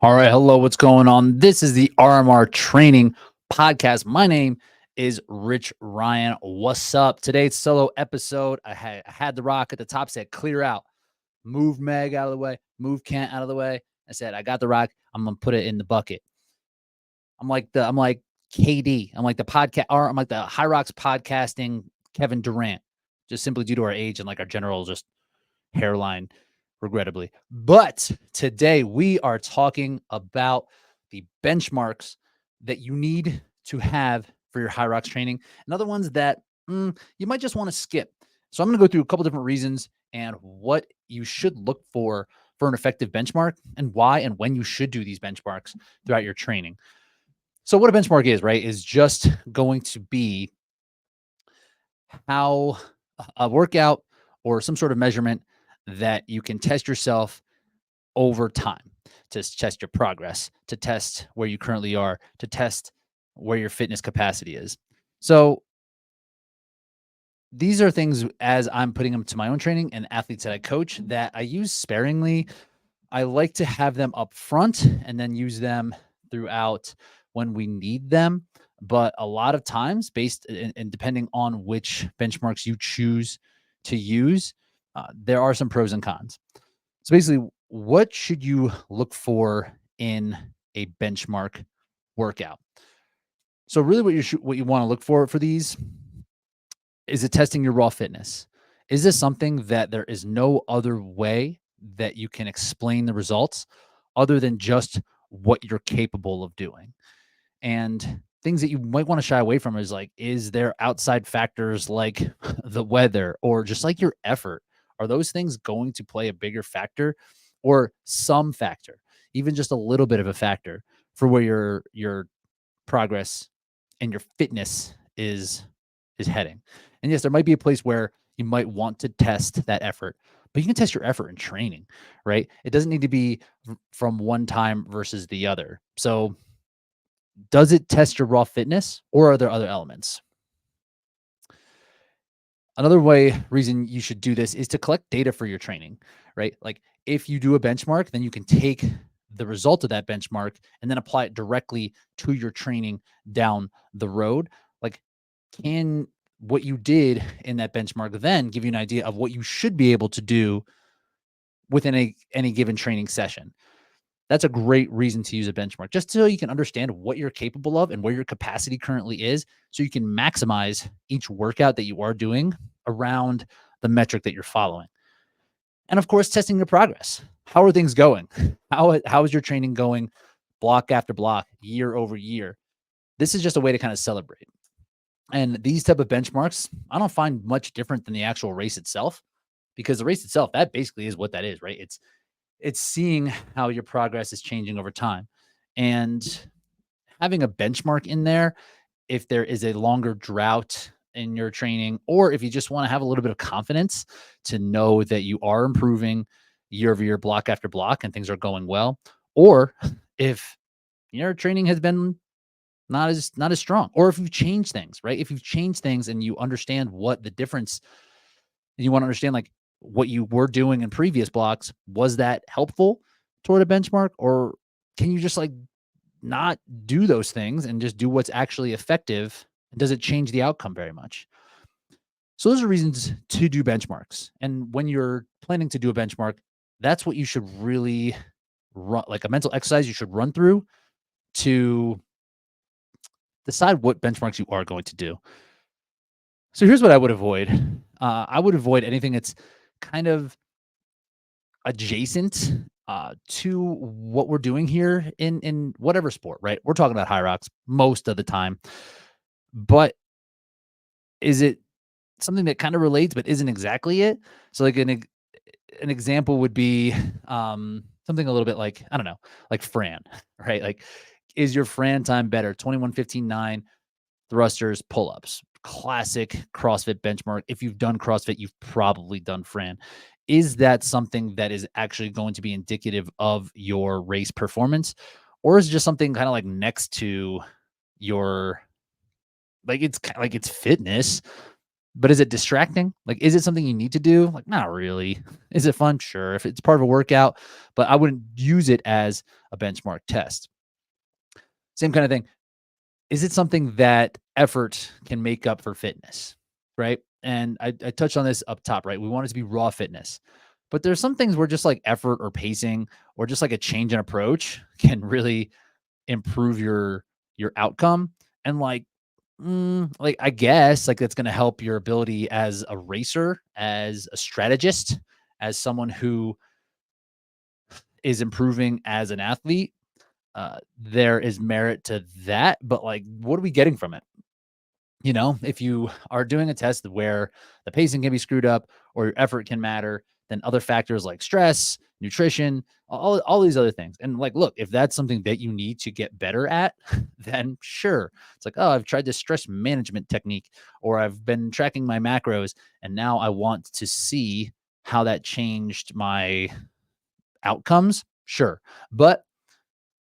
All right. Hello. What's going on? This is the RMR Training Podcast. My name is Rich Ryan. What's up? Today's solo episode. I had the rock at the top, said clear out, move Meg out of the way, move Kent out of the way. I said, I got the rock. I'm going to put it in the bucket. I'm like KD. I'm like the podcast, or I'm like the HYROX podcasting Kevin Durant, just simply due to our age and like our general just hairline, regrettably. But today we are talking about the benchmarks that you need to have for your HYROX training and other ones that you might just want to skip. So I'm going to go through a couple different reasons and what you should look for an effective benchmark and why and when you should do these benchmarks throughout your training. So what a benchmark is, right, is just going to be how a workout or some sort of measurement that you can test yourself over time, to test your progress, to test where you currently are, to test where your fitness capacity is. So these are things, as I'm putting them to my own training and athletes that I coach, that I use sparingly. I like to have them up front and then use them throughout when we need them. But a lot of times, based and depending on which benchmarks you choose to use, there are some pros and cons. So basically, what should you look for in a benchmark workout? So really, what you want to look for these is it testing your raw fitness. Is this something that there is no other way that you can explain the results other than just what you're capable of doing? And things that you might want to shy away from is there outside factors like the weather or just like your effort? Are those things going to play a bigger factor or some factor, even just a little bit of a factor for where your progress and your fitness is heading? And yes, there might be a place where you might want to test that effort, but you can test your effort in training, right? It doesn't need to be from one time versus the other. So does it test your raw fitness or are there other elements? Another reason you should do this is to collect data for your training, right? Like if you do a benchmark, then you can take the result of that benchmark and then apply it directly to your training down the road. Like, can what you did in that benchmark then give you an idea of what you should be able to do within any given training session? That's a great reason to use a benchmark, just so you can understand what you're capable of and where your capacity currently is, so you can maximize each workout that you are doing around the metric that you're following. And of course, testing your progress. How are things going? How is your training going block after block, year over year? This is just a way to kind of celebrate. And these type of benchmarks, I don't find much different than the actual race itself, because the race itself, that basically is what that is, right? It's seeing how your progress is changing over time. And having a benchmark in there, if there is a longer drought in your training, or if you just want to have a little bit of confidence to know that you are improving year over year, block after block, and things are going well, or if your training has been not as strong, or if you've changed things, right? If you've changed things and you understand what the difference, and you want to understand like what you were doing in previous blocks, was that helpful toward a benchmark, or can you just like not do those things and just do what's actually effective? Does it change the outcome very much? So those are reasons to do benchmarks. And when you're planning to do a benchmark, that's what you should really run, like a mental exercise you should run through to decide what benchmarks you are going to do. So here's what I would avoid. I would avoid anything that's kind of adjacent to what we're doing here in whatever sport, right? We're talking about HYROX most of the time, but is it something that kind of relates but isn't exactly it? So like an example would be something a little bit like, I don't know, like Fran, right? Like, is your Fran time better? 21:15.9 thrusters, pull-ups, classic CrossFit benchmark. If you've done CrossFit, you've probably done Fran. Is that something that is actually going to be indicative of your race performance? Or is it just something kind of like next to your, like it's kind of like it's fitness, But is it distracting? Like, is it something you need to do? Like, not really. Is it fun? Sure. If it's part of a workout, but I wouldn't use it as a benchmark test. Same kind of thing. Is it something that effort can make up for fitness? Right. And I touched on this up top, right? We want it to be raw fitness. But there's some things where just like effort or pacing or just like a change in approach can really improve your outcome. And like I guess like that's going to help your ability as a racer, as a strategist, as someone who is improving as an athlete. There is merit to that, but like, what are we getting from it? You know, if you are doing a test where the pacing can be screwed up or your effort can matter, then other factors like stress, nutrition, all these other things. And like, look, if that's something that you need to get better at, then sure. It's like, oh, I've tried this stress management technique, or I've been tracking my macros, and now I want to see how that changed my outcomes. Sure. But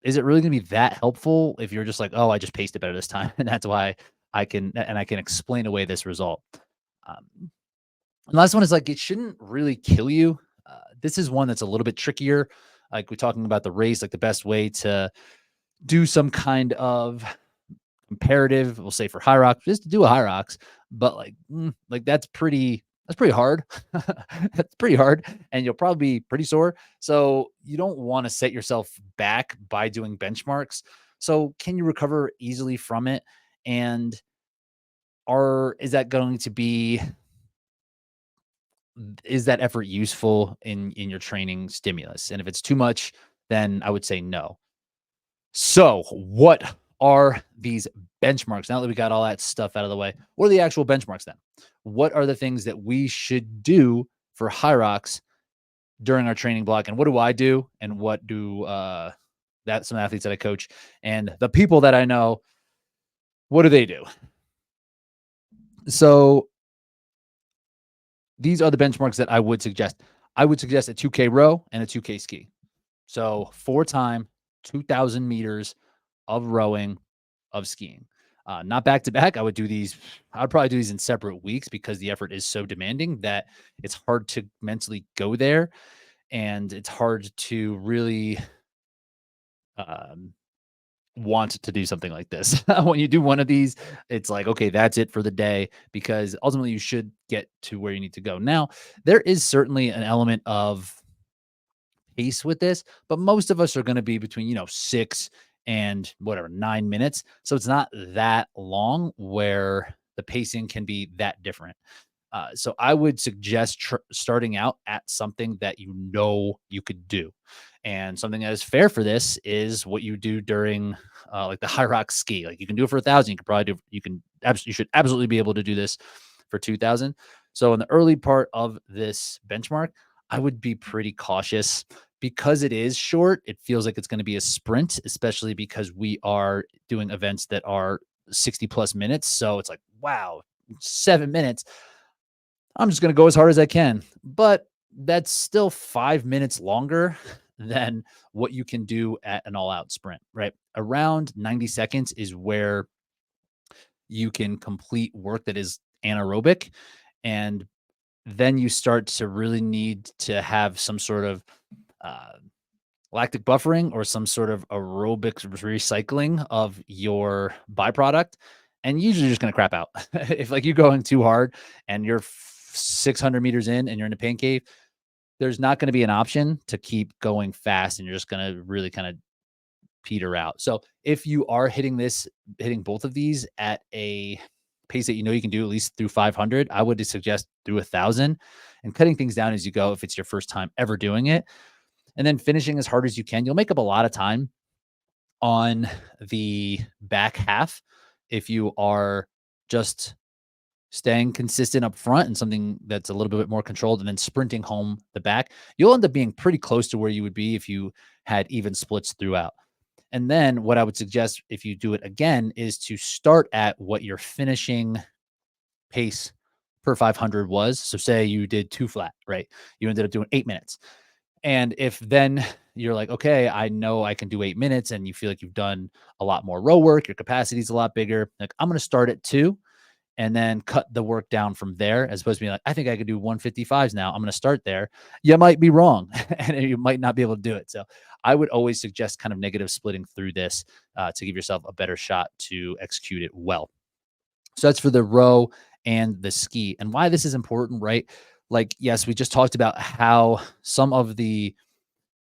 is it really gonna be that helpful if you're just like, "Oh, I just paced it better this time, and that's why I can explain away this result." Um, and last one is like, it shouldn't really kill you. This is one that's a little bit trickier. Like we're talking about the race, like the best way to do some kind of comparative, we'll say for HYROX, just to do a HYROX, but like that's pretty hard. That's pretty hard, and you'll probably be pretty sore. So you don't want to set yourself back by doing benchmarks. So can you recover easily from it? And are is that going to be is that effort useful in your training stimulus? And if it's too much, then I would say no. So, what are these benchmarks? Now that we got all that stuff out of the way, what are the actual benchmarks then? What are the things that we should do for HYROX during our training block? And what do I do? And what do that some athletes that I coach and the people that I know, what do they do? So, these are the benchmarks that I would suggest. I would suggest a 2K row and a 2K ski. So, 4 time, 2,000 meters of rowing, of skiing. Not back to back. I would do these. I would probably do these in separate weeks because the effort is so demanding that it's hard to mentally go there, and it's hard to really um, want to do something like this. When you do one of these, it's like, okay, that's it for the day because ultimately you should get to where you need to go. Now, there is certainly an element of pace with this, but most of us are going to be between, 6 and whatever, 9 minutes. So it's not that long where the pacing can be that different. So I would suggest starting out at something that you know you could do. And something that is fair for this is what you do during like the high rock ski. Like you can do it for 1,000. You could probably do, you should absolutely be able to do this for 2,000. So in the early part of this benchmark, I would be pretty cautious because it is short. It feels like it's going to be a sprint, especially because we are doing events that are 60 plus minutes. So it's like, wow, 7 minutes. I'm just going to go as hard as I can. But that's still 5 minutes longer than what you can do at an all out sprint, right? Around 90 seconds is where you can complete work that is anaerobic. And then you start to really need to have some sort of uh, lactic buffering or some sort of aerobic recycling of your byproduct. And usually you're just going to crap out. If like you're going too hard and you're 600 meters in and you're in a pain cave, there's not going to be an option to keep going fast and you're just going to really kind of peter out. So if you are hitting both of these at a pace that you know you can do at least through 500, I would suggest through 1,000 and cutting things down as you go if it's your first time ever doing it. And then finishing as hard as you can. You'll make up a lot of time on the back half if you are just staying consistent up front and something that's a little bit more controlled and then sprinting home the back. You'll end up being pretty close to where you would be if you had even splits throughout. And then what I would suggest if you do it again is to start at what your finishing pace per 500 was. So say you did 2 flat, right? You ended up doing 8 minutes. And if then you're like, okay, I know I can do 8 minutes and you feel like you've done a lot more row work, your capacity is a lot bigger. Like I'm going to start at 2. and then cut the work down from there, as opposed to being like, I think I could do 155s now. I'm going to start there. You might be wrong and you might not be able to do it. So I would always suggest kind of negative splitting through this to give yourself a better shot to execute it well. So that's for the row and the ski. And why this is important, right? Like, yes, we just talked about how some of the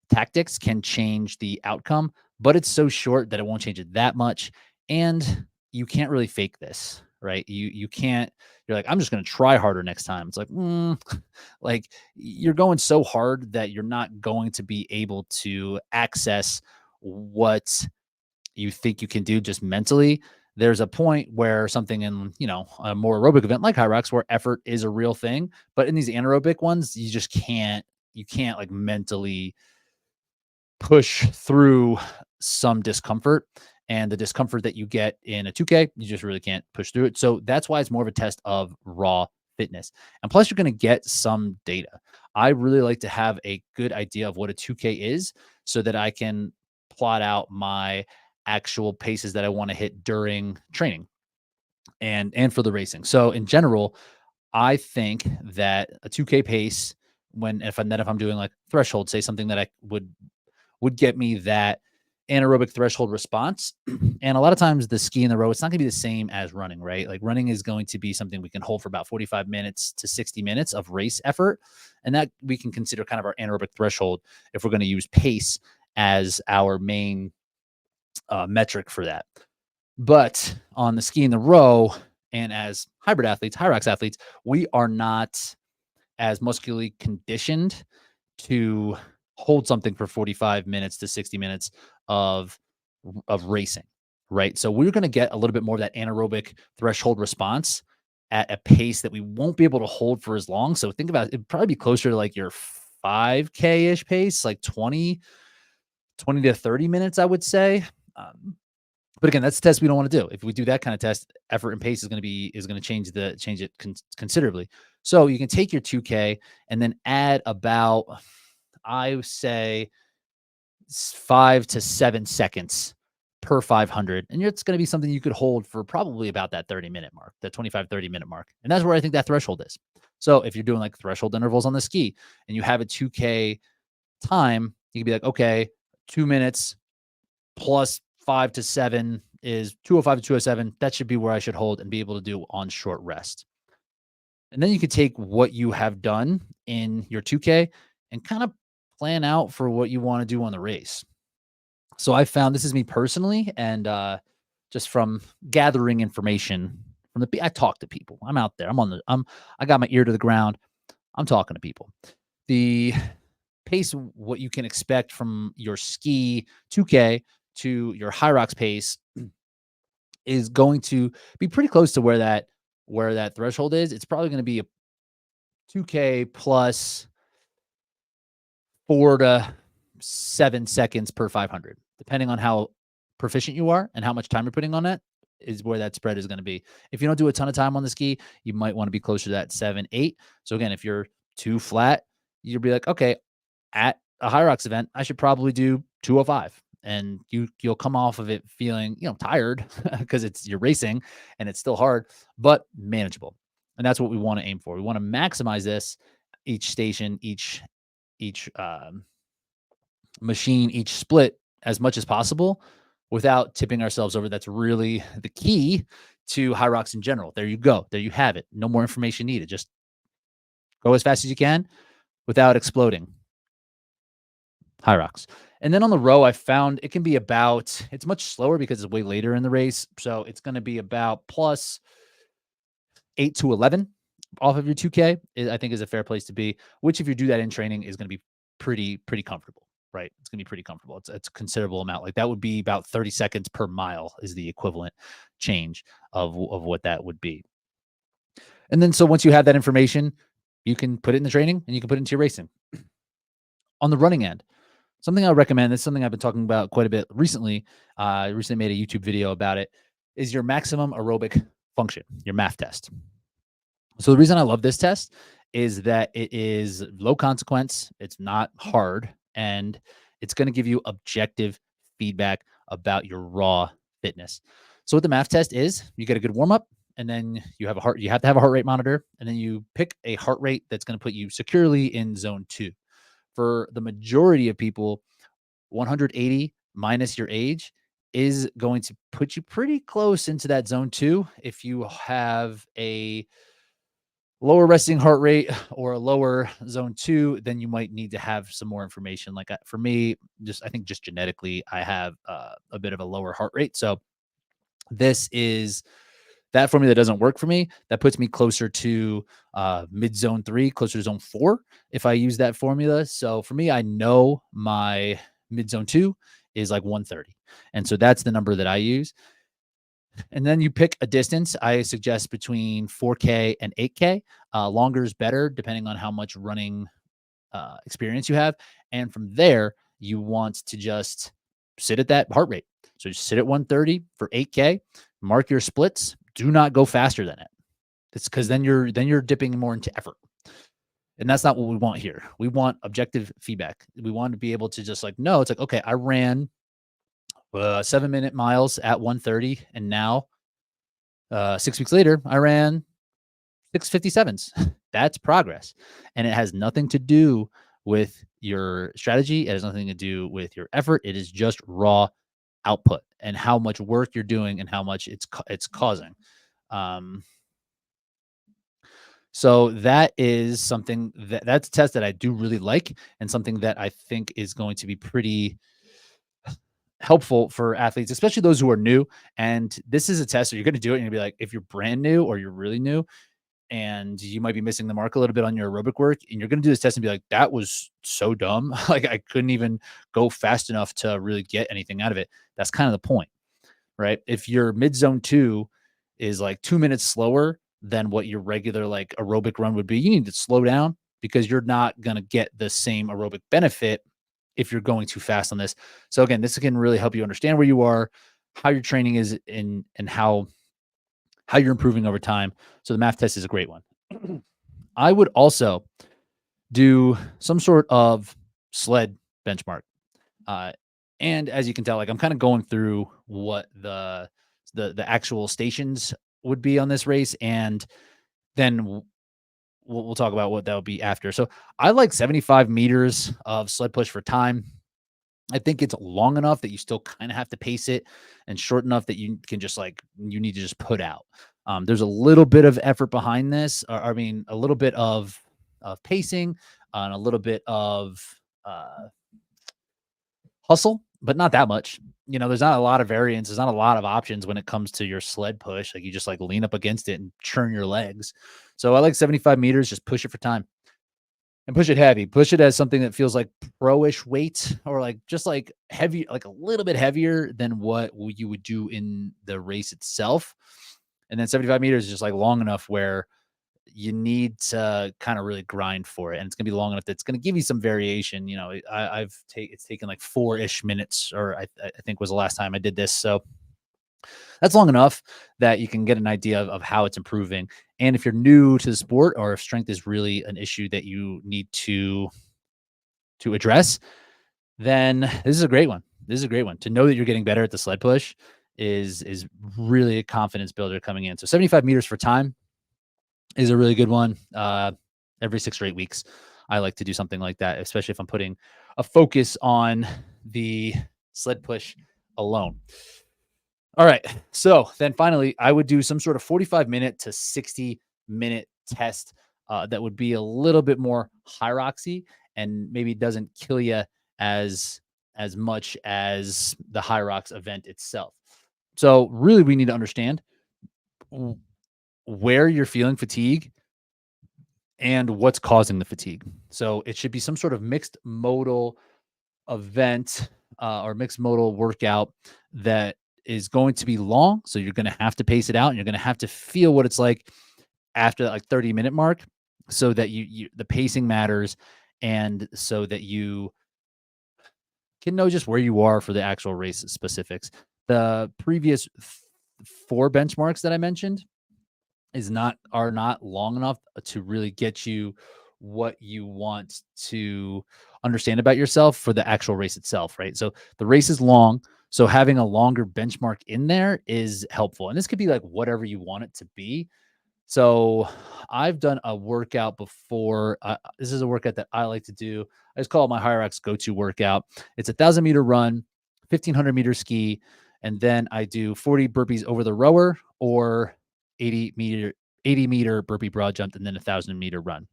tactics can change the outcome, but it's so short that it won't change it that much. And you can't really fake this, right? You can't. You're like, I'm just going to try harder next time. It's like, like you're going so hard that you're not going to be able to access what you think you can do just mentally. There's a point where something in, a more aerobic event like HYROX where effort is a real thing, but in these anaerobic ones, you can't like mentally push through some discomfort, and the discomfort that you get in a 2K, you just really can't push through it. So that's why it's more of a test of raw fitness. And plus, you're going to get some data. I really like to have a good idea of what a 2K is so that I can plot out my actual paces that I want to hit during training and for the racing. So in general, I think that a 2K pace, if I'm doing like threshold, say something that I would get me that anaerobic threshold response. And a lot of times the ski in the row, it's not going to be the same as running, right? Like running is going to be something we can hold for about 45 minutes to 60 minutes of race effort. And that we can consider kind of our anaerobic threshold if we're going to use pace as our main metric for that. But on the ski in the row, and as hybrid athletes, HYROX athletes, we are not as muscularly conditioned to hold something for 45 minutes to 60 minutes of racing, right? So we're going to get a little bit more of that anaerobic threshold response at a pace that we won't be able to hold for as long. So think about it, it'd probably be closer to like your 5K ish pace, like 20 to 30 minutes, I would say. But again, that's the test we don't want to do. If we do that kind of test, effort and pace is going to change it considerably. So you can take your 2K and then add about, I would say, 5 to 7 seconds per 500. And it's going to be something you could hold for probably about that 30-minute mark, that 25-30-minute mark. And that's where I think that threshold is. So if you're doing like threshold intervals on the ski and you have a 2K time, you can be like, okay, 2 minutes plus 5 to 7 is 205 to 207. That should be where I should hold and be able to do on short rest. And then you could take what you have done in your 2K and kind of plan out for what you want to do on the race. So I found, this is me personally, and just from gathering information from I talk to people. I'm out there. I got my ear to the ground. I'm talking to people. The pace, what you can expect from your ski 2K to your HYROX pace is going to be pretty close to where that threshold is. It's probably going to be a 2K plus 4 to 7 seconds per 500, depending on how proficient you are and how much time you're putting on it, is where that spread is going to be. If you don't do a ton of time on the ski, you might want to be closer to that 7, 8. So again, if you're too flat, you'll be like, okay, at a HYROX event, I should probably do 205. And you'll come off of it feeling, tired because you're racing and it's still hard, but manageable. And that's what we want to aim for. We want to maximize this each station, each machine, each split as much as possible without tipping ourselves over. That's really the key to HYROX in general. There you go. There you have it. No more information needed. Just go as fast as you can without exploding. HYROX. And then on the row, I found it can be it's much slower because it's way later in the race. So it's going to be about plus 8 to 11 off of your 2K, I think is a fair place to be, which if you do that in training is going to be pretty comfortable, right? It's going to be pretty comfortable. It's a considerable amount. Like that would be about 30 seconds per mile is the equivalent change of what that would be. And then, so once you have that information, you can put it in the training and you can put it into your racing. On the running end, something I recommend, that's something I've been talking about quite a bit recently. I recently made a YouTube video about it, is your maximum aerobic function, your MAF test. So the reason I love this test is that it is low consequence, it's not hard, and it's going to give you objective feedback about your raw fitness. So what the MAF test is, you get a good warm up, and then you have to have a heart rate monitor, and then you pick a heart rate that's going to put you securely in zone 2. For the majority of people, 180 minus your age is going to put you pretty close into that zone 2. If you have a lower resting heart rate or a lower zone 2, then you might need to have some more information. Like for me, I think just genetically, I have a bit of a lower heart rate. So this is that formula doesn't work for me. That puts me closer to mid zone 3, closer to zone 4 if I use that formula. So for me, I know my mid zone 2 is like 130. And so that's the number that I use. And then you pick a distance. I suggest between 4K and 8K. Longer is better, depending on how much running experience you have. And from there, you want to just sit at that heart rate. So just sit at 130 for 8K. Mark your splits. Do not go faster than it. It's because then you're dipping more into effort. And that's not what we want here. We want objective feedback. We want to be able to just like, no, it's like, okay, I ran 7-minute miles at 130. And now 6 weeks later, I ran 657s. That's progress. And it has nothing to do with your strategy. It has nothing to do with your effort. It is just raw output and how much work you're doing and how much it's causing. So that is something that's a test that I do really like, and something that I think is going to be pretty helpful for athletes, especially those who are new. And this is a test that you're going to do it. And you'll be like, if you're brand new or you're really new and you might be missing the mark a little bit on your aerobic work, and you're going to do this test and be like, that was so dumb. Like I couldn't even go fast enough to really get anything out of it. That's kind of the point, right? If your mid zone 2 is like 2 minutes slower than what your regular like aerobic run would be, you need to slow down, because you're not going to get the same aerobic benefit if you're going too fast on this. So again, this can really help you understand where you are, how your training is in, and how you're improving over time. So the math test is a great one. I would also do some sort of sled benchmark. And as you can tell, like I'm kind of going through what the actual stations would be on this race, and then we'll talk about what that would be after. So I like 75 meters of sled push for time. I think it's long enough that you still kind of have to pace it, and short enough that you can just like, you need to just put out. There's a little bit of effort behind this. Or, I mean, a little bit of pacing and a little bit of hustle, but not that much. You know, there's not a lot of variance. There's not a lot of options when it comes to your sled push. Like you just like lean up against it and churn your legs. So I like 75 meters. Just push it for time. And push it heavy. Push it as something that feels like pro-ish weight, or like just like heavy, like a little bit heavier than what you would do in the race itself. And then 75 meters is just like long enough where you need to kind of really grind for it. And it's going to be long enough that it's going to give you some variation. You know, it's taken like 4-ish minutes, or I think was the last time I did this. So that's long enough that you can get an idea of how it's improving. And if you're new to the sport, or if strength is really an issue that you need to address, then this is a great one. This is a great one. To know that you're getting better at the sled push is really a confidence builder coming in. So 75 meters for time is a really good one. Every 6 or 8 weeks, I like to do something like that, especially if I'm putting a focus on the sled push alone. All right. So then finally, I would do some sort of 45-minute to 60-minute test that would be a little bit more HYROXy, and maybe doesn't kill you as much as the HYROX event itself. So really, we need to understand where you're feeling fatigue and what's causing the fatigue. So it should be some sort of mixed modal event or mixed modal workout that is going to be long. So you're going to have to pace it out, and you're going to have to feel what it's like after like 30-minute mark, so that you the pacing matters, and so that you can know just where you are for the actual race specifics. The previous 4 benchmarks that I mentioned are not long enough to really get you what you want to understand about yourself for the actual race itself, right? So the race is long, So having a longer benchmark in there is helpful. And this could be like whatever you want it to be. So I've done a workout before. This is a workout that I like to do. I just call it my HYROX go-to workout. It's 1,000-meter run, 1,500-meter ski, and then I do 40 burpees over the rower or 80-meter burpee broad jump, and then 1,000-meter run.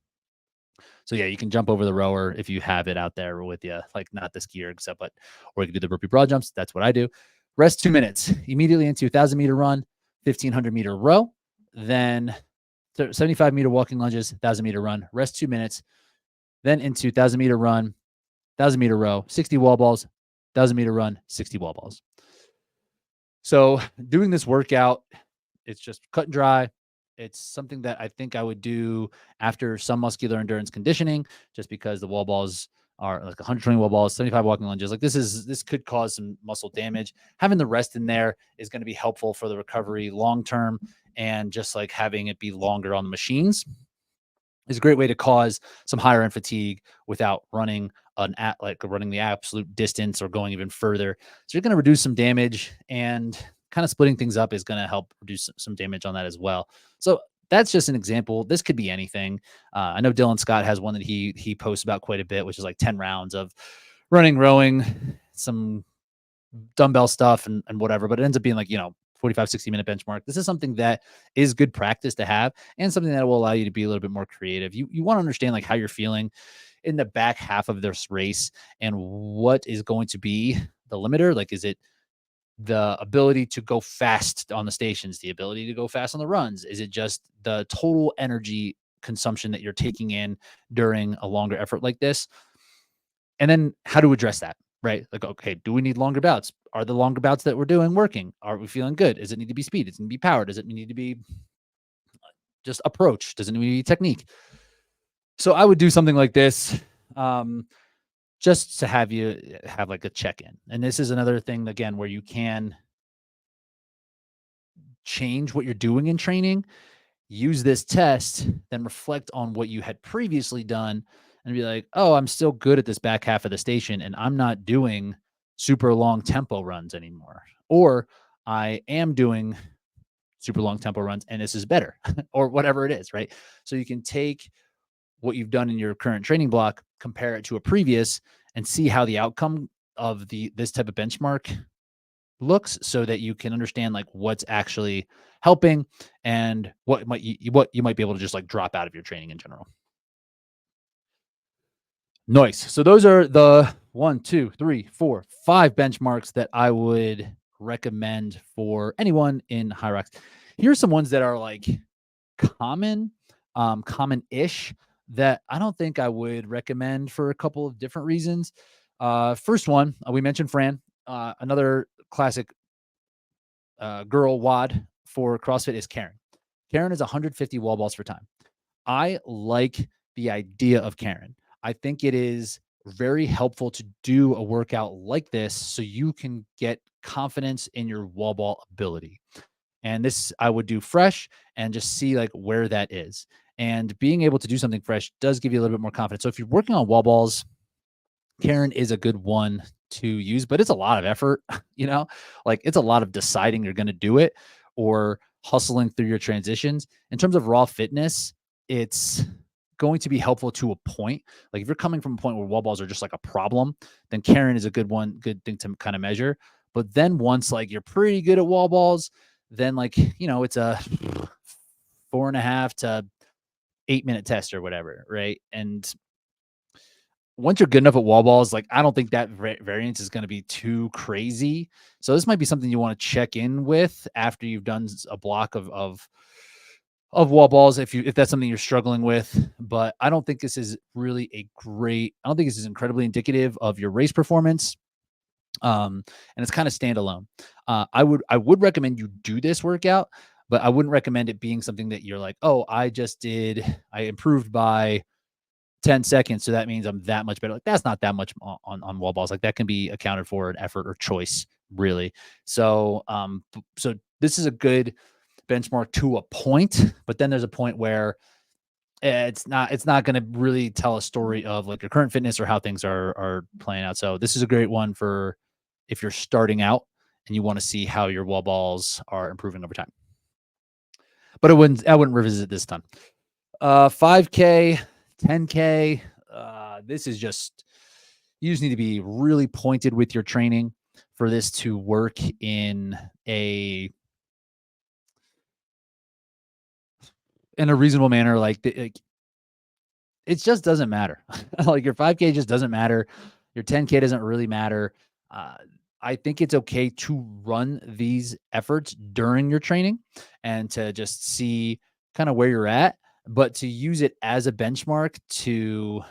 So yeah, you can jump over the rower if you have it out there with you, like not the skier, except or you can do the burpee broad jumps. That's what I do. Rest 2 minutes immediately into 1,000-meter run, 1,500-meter row, then 75-meter walking lunges, 1,000-meter run, rest 2 minutes, then into 1,000-meter run, 1,000-meter row, 60 wall balls, 1,000-meter run, 60 wall balls. So doing this workout, it's just cut and dry. It's something that I think I would do after some muscular endurance conditioning, just because the wall balls are like 120 wall balls, 75 walking lunges. Like this could cause some muscle damage. Having the rest in there is going to be helpful for the recovery long term, and just like having it be longer on the machines is a great way to cause some higher end fatigue without running running the absolute distance or going even further. So you're going to reduce some damage, and kind of splitting things up is going to help reduce some damage on that as well. So that's just an example. This could be anything. I know Dylan Scott has one that he posts about quite a bit, which is like 10 rounds of running, rowing, some dumbbell stuff and whatever, but it ends up being like, 45, 60-minute benchmark. This is something that is good practice to have, and something that will allow you to be a little bit more creative. You want to understand like how you're feeling in the back half of this race, and what is going to be the limiter. Like, is it the ability to go fast on the stations, the ability to go fast on the runs? Is it just the total energy consumption that you're taking in during a longer effort like this? And then how to address that, right? Like, okay, do we need longer bouts? Are the longer bouts that we're doing working? Are we feeling good? Does it need to be speed? Does it need to be power? Does it need to be just approach? Does it need to be technique? So I would do something like this, just to have you have like a check-in. And this is another thing, again, where you can change what you're doing in training, use this test, then reflect on what you had previously done, and be like, oh, I'm still good at this back half of the station, and I'm not doing super long tempo runs anymore. Or I am doing super long tempo runs and this is better, or whatever it is, right? So you can take what you've done in your current training block, compare it to a previous, and see how the outcome of this type of benchmark looks, so that you can understand like what's actually helping, and what you might be able to just like drop out of your training in general. Nice. So those are the 5 benchmarks that I would recommend for anyone in HYROX. Here are some ones that are like common, common-ish, that I don't think I would recommend for a couple of different reasons. First one, we mentioned Fran, another classic girl WOD for CrossFit is Karen. Karen is 150 wall balls for time. I like the idea of Karen. I think it is very helpful to do a workout like this so you can get confidence in your wall ball ability. And this I would do fresh and just see like where that is. And being able to do something fresh does give you a little bit more confidence. So if you're working on wall balls, Karen is a good one to use, but it's a lot of effort, like it's a lot of deciding you're going to do it, or hustling through your transitions. In terms of raw fitness, it's going to be helpful to a point. Like if you're coming from a point where wall balls are just like a problem, then Karen is a good thing to kind of measure. But then once like you're pretty good at wall balls, then like, it's a 4.5 to 8 minute test or whatever. Right. And once you're good enough at wall balls, like I don't think that variance is going to be too crazy. So this might be something you want to check in with after you've done a block of wall balls, if that's something you're struggling with. But I don't think this is really I don't think this is incredibly indicative of your race performance. And it's kind of standalone. I would recommend you do this workout, but I wouldn't recommend it being something that you're like, oh, I improved by 10 seconds, so that means I'm that much better. Like that's not that much on wall balls. Like that can be accounted for an effort or choice, really. So so this is a good benchmark to a point, but then there's a point where it's not going to really tell a story of like your current fitness or how things are playing out. So this is a great one for if you're starting out and you want to see how your wall balls are improving over time. But I wouldn't revisit this ton. 5K, 10K. This is just, you just need to be really pointed with your training for this to work in a reasonable manner. Like, it just doesn't matter. Like, your 5K just doesn't matter. Your 10K doesn't really matter. Uh, I think it's okay to run these efforts during your training and to just see kind of where you're at, but to use it as a benchmark to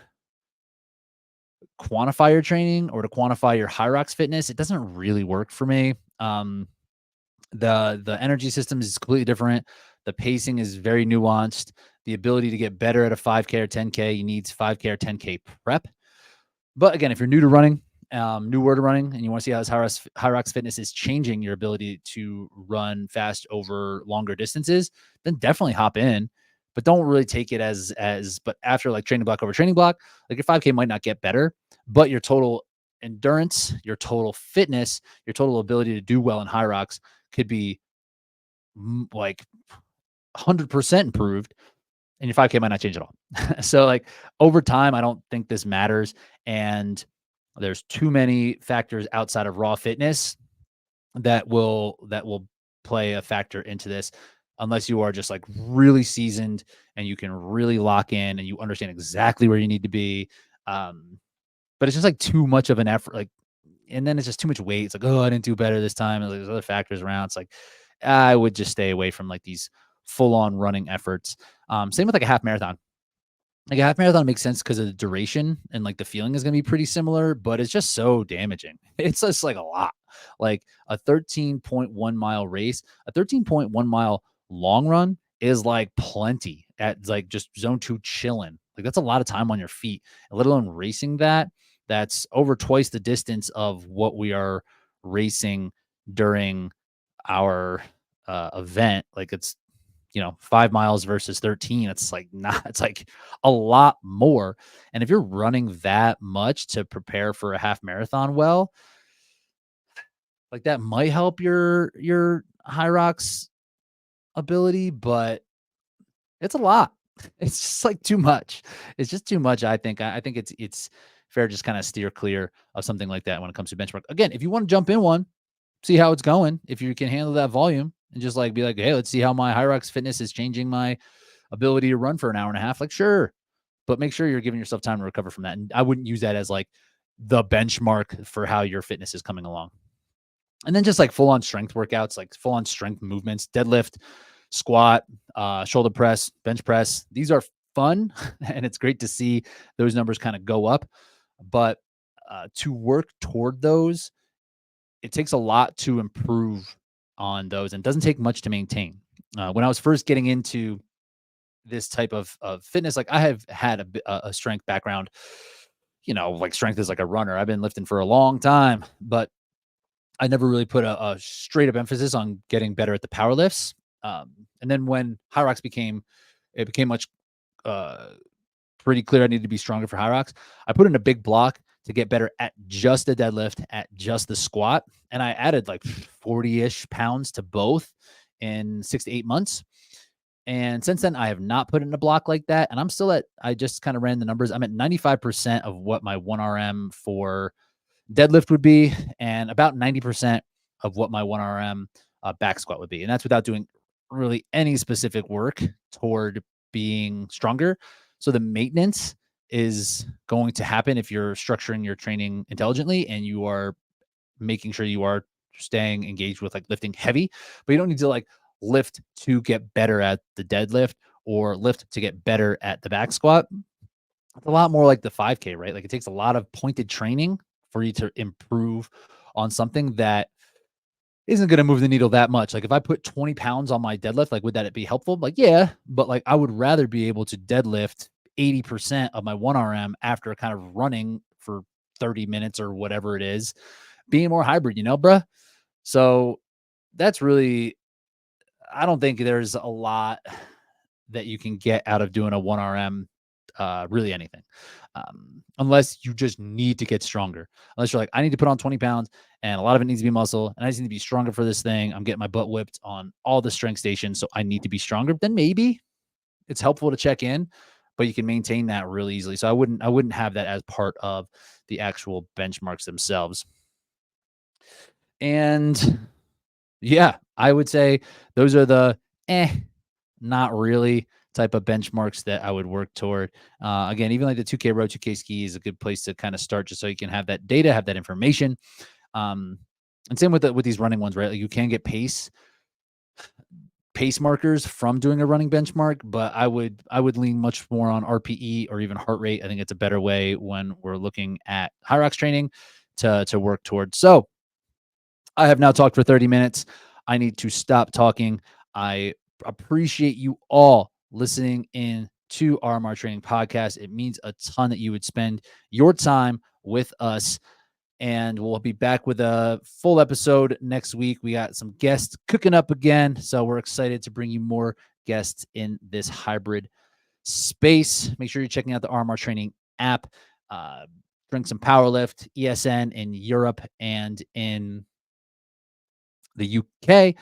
quantify your training or to quantify your HYROX fitness, it doesn't really work for me. The energy system is completely different. The pacing is very nuanced. The ability to get better at a 5K or 10K, you need 5K or 10K prep. But again, if you're new to running, newer to running, and you want to see how this HYROX fitness is changing your ability to run fast over longer distances, then definitely hop in. But don't really take it but after like training block over training block, like your 5K might not get better, but your total endurance, your total fitness, your total ability to do well in HYROX could be like 100% improved, and your 5K might not change at all. So like over time, I don't think this matters. And there's too many factors outside of raw fitness that will play a factor into this, unless you are just like really seasoned and you can really lock in and you understand exactly where you need to be. But it's just like too much of an effort. Like, and then it's just too much weight. It's like, oh, I didn't do better this time. And there's other factors around. It's like, I would just stay away from like these full on running efforts. Same with like a half marathon. Like a half marathon makes sense because of the duration and like the feeling is going to be pretty similar, but it's just so damaging. It's just like a lot. Like a 13.1 mile race, a 13.1 mile long run is like plenty at like just zone two chilling. Like that's a lot of time on your feet, let alone racing that. That's over twice the distance of what we are racing during our event. Like it's 5 miles versus 13. It's like not, it's like a lot more. And if you're running that much to prepare for a half marathon, well, like that might help your HYROX ability, but it's a lot. It's just like too much. It's just too much. I think. I think it's fair to just kind of steer clear of something like that when it comes to benchmark. Again, if you want to jump in one, see how it's going. If you can handle that volume and just like be like, hey, let's see how my HYROX fitness is changing my ability to run for an hour and a half. Like, sure, but make sure you're giving yourself time to recover from that. And I wouldn't use that as like the benchmark for how your fitness is coming along. And then just like full on strength workouts, like full on strength movements, deadlift, squat, shoulder press, bench press. These are fun and it's great to see those numbers kind of go up. But to work toward those, it takes a lot to improve on those and doesn't take much to maintain. When I was first getting into this type of fitness, like I have had a strength background, like strength is like a runner. I've been lifting for a long time, but I never really put a straight up emphasis on getting better at the power lifts. And then when HYROX became much uh, pretty clear I needed to be stronger for HYROX, I put in a big block to get better at just the deadlift, at just the squat. And I added like 40-ish pounds to both in 6 to 8 months. And since then, I have not put in a block like that. And I just kind of ran the numbers. I'm at 95% of what my 1RM for deadlift would be, and about 90% of what my 1RM back squat would be. And that's without doing really any specific work toward being stronger. So the maintenance is going to happen if you're structuring your training intelligently and you are making sure you are staying engaged with like lifting heavy, but you don't need to like lift to get better at the deadlift or lift to get better at the back squat. It's a lot more like the 5K, right? Like it takes a lot of pointed training for you to improve on something that isn't going to move the needle that much. Like if I put 20 pounds on my deadlift, like would that be helpful? Like, yeah, but like I would rather be able to deadlift 80% of my 1RM after kind of running for 30 minutes or whatever it is, being more hybrid, bruh. So that's really, I don't think there's a lot that you can get out of doing a 1RM really anything. Unless you just need to get stronger. Unless you're like, I need to put on 20 pounds and a lot of it needs to be muscle and I just need to be stronger for this thing. I'm getting my butt whipped on all the strength stations, so I need to be stronger. Then maybe it's helpful to check in, but you can maintain that really easily. So I wouldn't have that as part of the actual benchmarks themselves. And yeah, I would say those are the not really type of benchmarks that I would work toward. Again, even like the 2K row, 2K ski is a good place to kind of start just so you can have that data, have that information. Um, and same with these running ones, right? Like you can get pace markers from doing a running benchmark, but I would lean much more on RPE or even heart rate. I think it's a better way when we're looking at HYROX training to work towards. So I have now talked for 30 minutes. I need to stop talking. I appreciate you all listening in to RMR Training Podcast. It means a ton that you would spend your time with us. And we'll be back with a full episode next week. We got some guests cooking up again. So we're excited to bring you more guests in this hybrid space. Make sure you're checking out the RMR Training app. Drink some Powerlift, ESN in Europe and in the UK.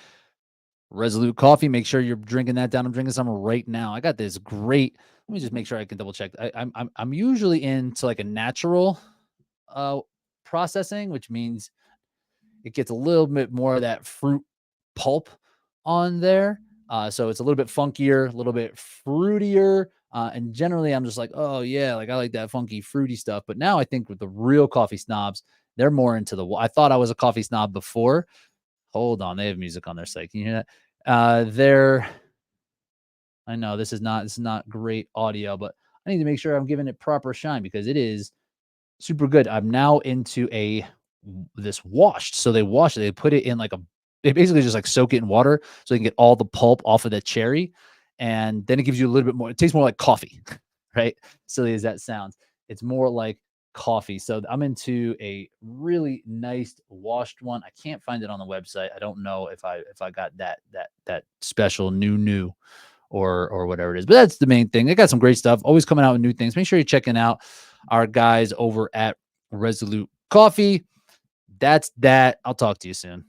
Resolute coffee. Make sure you're drinking that down. I'm drinking some right now. I got this great. Let me just make sure I can double check. I'm usually into like a natural uh processing, which means it gets a little bit more of that fruit pulp on there. So it's a little bit funkier, a little bit fruitier. And generally, I'm just like, oh, yeah, like I like that funky, fruity stuff. But now I think with the real coffee snobs, they're more into I thought I was a coffee snob before. Hold on. They have music on their site. Can you hear that? I know this is not great audio, but I need to make sure I'm giving it proper shine because it is super good. I'm now into this washed. So they wash it. They put it in like they basically just like soak it in water so they can get all the pulp off of the cherry. And then it gives you a little bit more. It tastes more like coffee, right? Silly as that sounds. It's more like coffee. So I'm into a really nice washed one. I can't find it on the website. I don't know if I got that special new or whatever it is. But that's the main thing. They got some great stuff, always coming out with new things. Make sure you're checking out our guys over at Resolute Coffee. That's that. I'll talk to you soon.